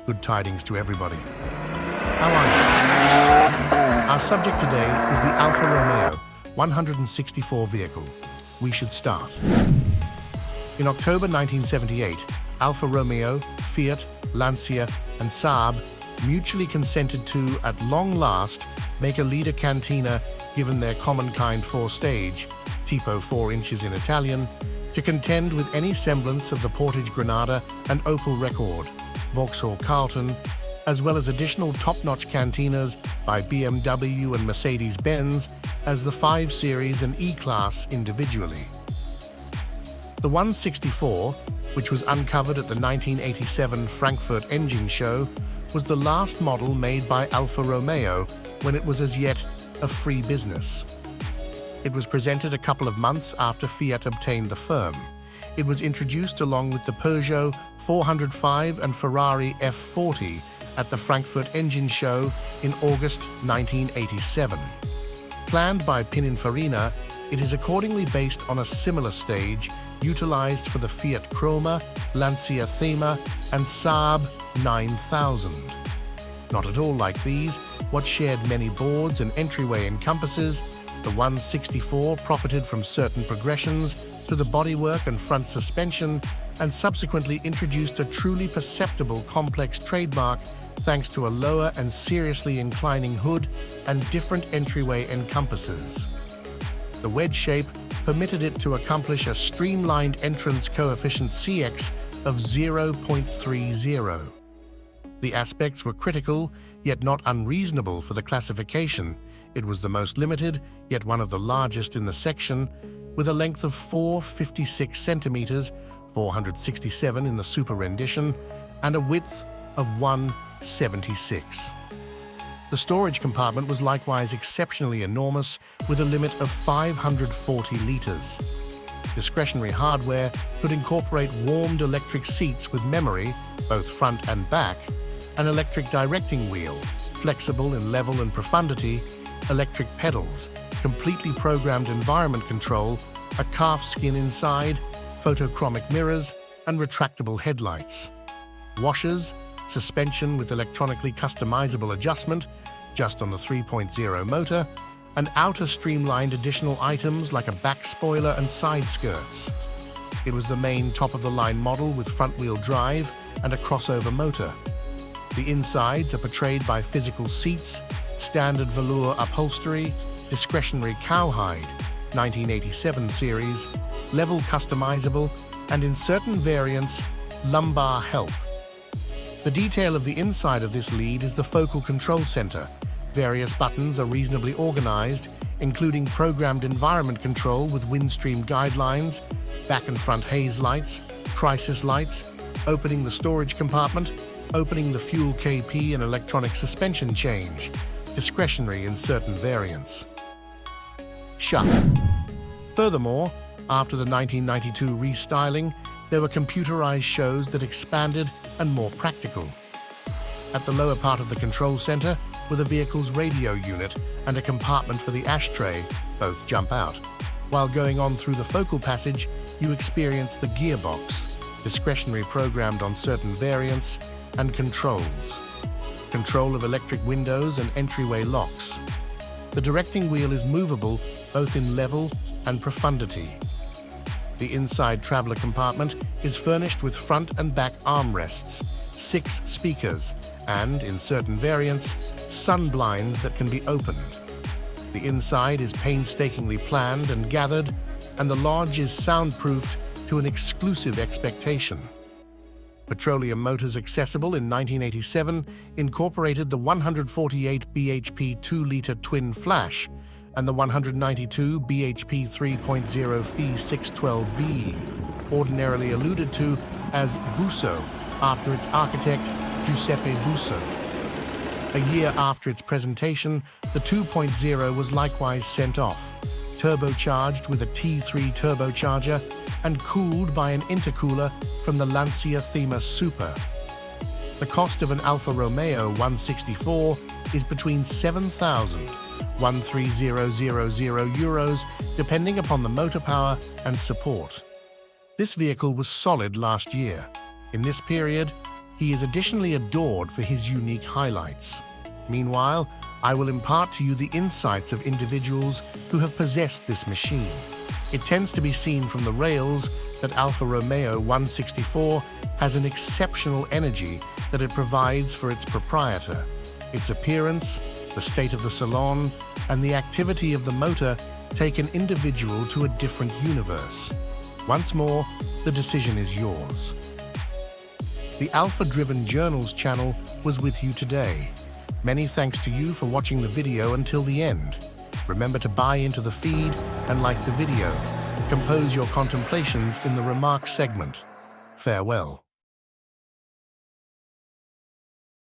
Good tidings to everybody. How are you? Our subject today is the Alfa Romeo 164 vehicle. We should start. In October 1978, Alfa Romeo, Fiat, Lancia, and Saab mutually consented to, at long last, make a leader cantina given their common kind four-stage, tipo 4 inches in Italian, to contend with any semblance of the Portage Granada and Opel Record, Vauxhall Carlton, as well as additional top-notch cantinas by BMW and Mercedes-Benz as the 5 Series and E-Class individually. The 164, which was uncovered at the 1987 Frankfurt Engine Show, was the last model made by Alfa Romeo when it was as yet a free business. It was presented a couple of months after Fiat obtained the firm. It was introduced along with the Peugeot 405 and Ferrari F40 at the Frankfurt Engine Show in August 1987. Planned by Pininfarina, it is accordingly based on a similar stage utilized for the Fiat Croma, Lancia Thema, and Saab 9000. Not at all like these, what shared many boards and entryway encompasses, the 164 profited from certain progressions to the bodywork and front suspension, and subsequently introduced a truly perceptible complex trademark thanks to a lower and seriously inclining hood and different entryway encompasses. The wedge shape permitted it to accomplish a streamlined entrance coefficient CX of 0.30. The aspects were critical, yet not unreasonable for the classification. It was the most limited, yet one of the largest in the section, with a length of 456 centimeters, 467 in the Super rendition, and a width of 176. The storage compartment was likewise exceptionally enormous, with a limit of 540 liters. Discretionary hardware could incorporate warmed electric seats with memory, both front and back, an electric directing wheel, flexible in level and profundity, electric pedals, completely programmed environment control, a calf skin inside, photochromic mirrors, and retractable headlights. Washers, suspension with electronically customizable adjustment, just on the 3.0 motor, and outer streamlined additional items like a back spoiler and side skirts. It was the main top-of-the-line model with front-wheel drive and a crossover motor. The insides are portrayed by physical seats, standard velour upholstery, discretionary cowhide, 1987 series, level customizable, and in certain variants, lumbar help. The detail of the inside of this lead is the focal control center. Various buttons are reasonably organized, including programmed environment control with windstream guidelines, back and front haze lights, crisis lights, opening the storage compartment, opening the fuel KP and electronic suspension change, discretionary in certain variants. Shut. Furthermore, after the 1992 restyling, there were computerized shows that expanded and more practical. At the lower part of the control center were the vehicle's radio unit and a compartment for the ashtray, both jump out. While going on through the focal passage, you experience the gearbox, discretionary programmed on certain variants, and controls. Control of electric windows and entryway locks. The directing wheel is movable both in level and profundity. The inside traveler compartment is furnished with front and back armrests, 6 speakers, and, in certain variants, sun blinds that can be opened. The inside is painstakingly planned and gathered, and the lodge is soundproofed to an exclusive expectation. Petroleum motors accessible in 1987 incorporated the 148 bhp 2-liter twin flash and the 192 bhp 3.0 Phi 612 VE, ordinarily alluded to as Busso after its architect Giuseppe Busso. A year after its presentation, the 2.0 was likewise sent off, turbocharged with a T3 turbocharger and cooled by an intercooler from the Lancia Thema Super. The cost of an Alfa Romeo 164 is between €7,000 depending upon the motor power and support. This vehicle was solid last year. In this period, He is additionally adored for his unique highlights. Meanwhile, I will impart to you the insights of individuals who have possessed this machine. It tends to be seen from the rails that Alfa Romeo 164 has an exceptional energy that it provides for its proprietor. Its appearance, the state of the salon, and the activity of the motor take an individual to a different universe. Once more, the decision is yours. The Alpha Driven Journals channel was with you today. Many thanks to you for watching the video until the end. Remember to buy into the feed and like the video. Compose your contemplations in the remarks segment. Farewell.